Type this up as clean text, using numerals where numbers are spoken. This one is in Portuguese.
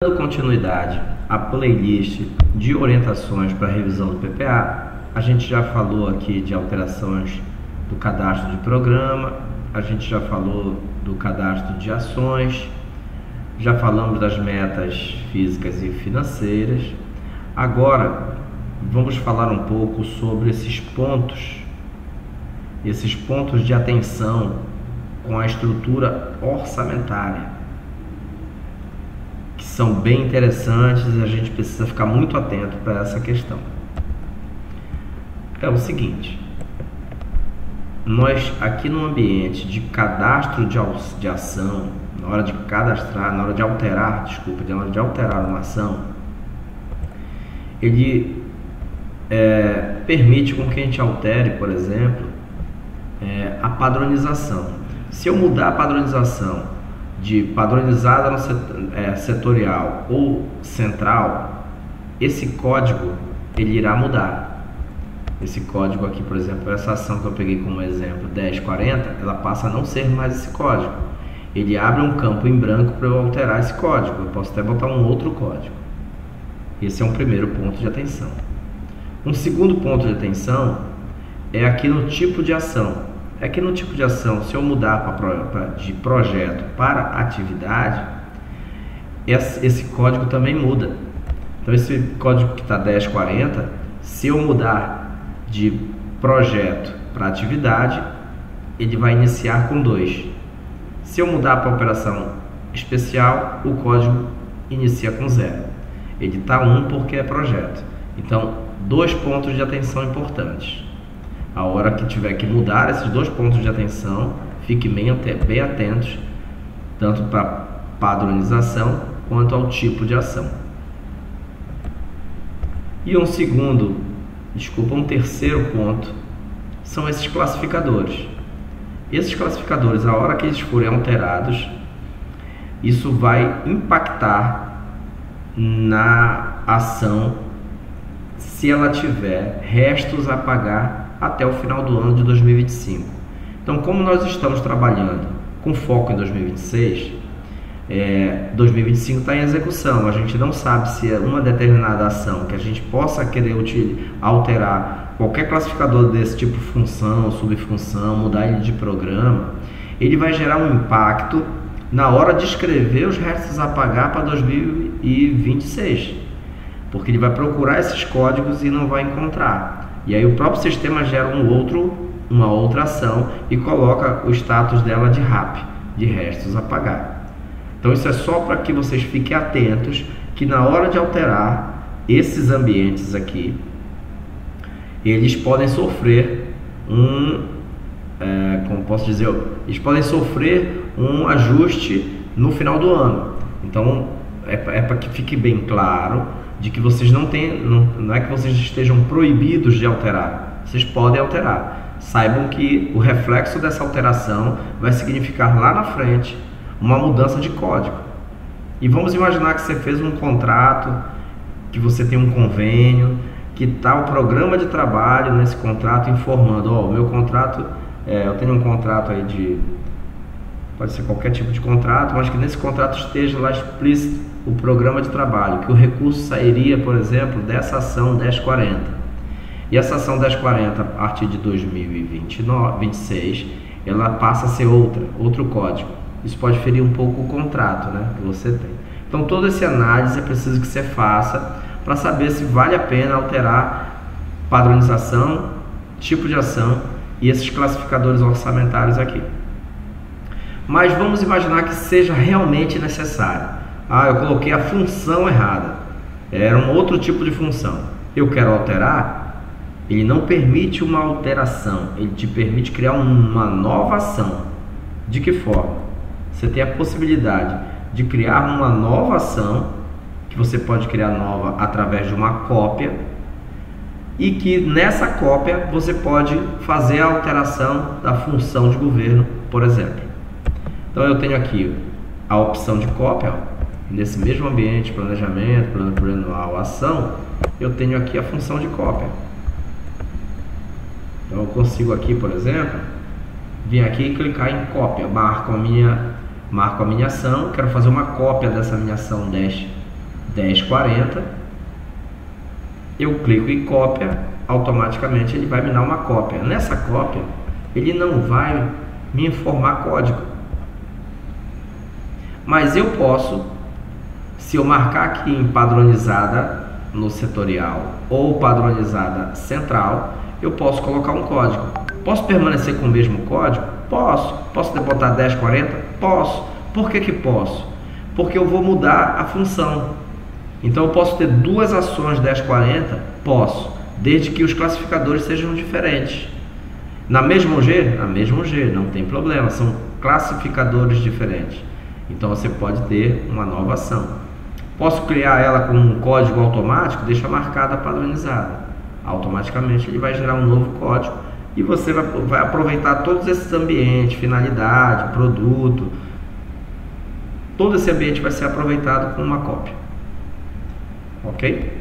Dando continuidade à playlist de orientações para a revisão do PPA, a gente já falou aqui de alterações do cadastro de programa, a gente já falou do cadastro de ações, já falamos das metas físicas e financeiras. Agora vamos falar um pouco sobre esses pontos de atenção com a estrutura orçamentária, que são bem interessantes e a gente precisa ficar muito atento para essa questão. É o seguinte, nós aqui no ambiente de cadastro de ação, na hora de cadastrar, na hora de alterar uma ação, ele permite com que a gente altere, por exemplo, a padronização. Se eu mudar a padronização de padronizada no setorial ou central, esse código ele irá mudar. Esse código aqui, por exemplo, essa ação que eu peguei como exemplo, 1040, ela passa a não ser mais esse código. Ele abre um campo em branco para eu alterar esse código. Eu posso até botar um outro código. Esse é um primeiro ponto de atenção. Um segundo ponto de atenção é aqui no tipo de ação. Aqui no tipo de ação, se eu mudar de projeto para atividade, esse código também muda. Então esse código que está 1040, se eu mudar de projeto para atividade, ele vai iniciar com 2. Se eu mudar para operação especial, o código inicia com 0. Ele está 1 porque é projeto. Então, 2 pontos de atenção importantes. A hora que tiver que mudar esses 2 pontos de atenção, fique bem atentos, tanto para padronização quanto ao tipo de ação. E um terceiro ponto são esses classificadores. Esses classificadores, a hora que eles forem alterados, isso vai impactar na ação se ela tiver restos a pagar até o final do ano de 2025. Então, como nós estamos trabalhando com foco em 2026, 2025 está em execução. A gente não sabe se é uma determinada ação que a gente possa querer alterar qualquer classificador desse tipo, função, subfunção, mudar ele de programa, ele vai gerar um impacto na hora de escrever os restos a pagar para 2026, porque ele vai procurar esses códigos e não vai encontrar. E aí o próprio sistema gera uma outra ação e coloca o status dela de RAP, de restos a pagar. Então isso é só para que vocês fiquem atentos que na hora de alterar esses ambientes aqui, eles podem sofrer eles podem sofrer um ajuste no final do ano. Então é para que fique bem claro de que vocês não é que vocês estejam proibidos de alterar. Vocês podem alterar. Saibam que o reflexo dessa alteração vai significar lá na frente uma mudança de código. E vamos imaginar que você fez um contrato, que você tem um convênio, que está o programa de trabalho nesse contrato informando, o meu contrato, eu tenho um contrato aí pode ser qualquer tipo de contrato, mas que nesse contrato esteja lá explícito o programa de trabalho, que o recurso sairia, por exemplo, dessa ação 1040. E essa ação 1040, a partir de 2026, ela passa a ser outro código. Isso pode ferir um pouco o contrato, né, que você tem. Então, toda essa análise é preciso que você faça para saber se vale a pena alterar padronização, tipo de ação e esses classificadores orçamentários aqui. Mas vamos imaginar que seja realmente necessário. Eu coloquei a função errada, era um outro tipo de função. Eu quero alterar, ele não permite uma alteração, ele te permite criar uma nova ação. De que forma? Você tem a possibilidade de criar uma nova ação, que você pode criar nova através de uma cópia, e que nessa cópia você pode fazer a alteração da função de governo, por exemplo. Então eu tenho aqui a opção de cópia, nesse mesmo ambiente, planejamento, plano plurianual, ação, eu tenho aqui a função de cópia. Então eu consigo aqui, por exemplo, vir aqui e clicar em cópia, marco a minha ação, quero fazer uma cópia dessa minha ação 1040, eu clico em cópia, automaticamente ele vai me dar uma cópia. Nessa cópia, ele não vai me informar código. Mas eu posso, se eu marcar aqui em padronizada no setorial ou padronizada central, eu posso colocar um código. Posso permanecer com o mesmo código? Posso. Posso botar 1040? Posso. Por que que posso? Porque eu vou mudar a função. Então eu posso ter duas ações 1040? Posso, desde que os classificadores sejam diferentes. Na mesma G? Na mesma G, não tem problema, são classificadores diferentes. Então você pode ter uma nova ação. Posso criar ela com um código automático? Deixa marcada padronizada. Automaticamente ele vai gerar um novo código e você vai aproveitar todos esses ambientes, finalidade, produto. Todo esse ambiente vai ser aproveitado com uma cópia. Ok?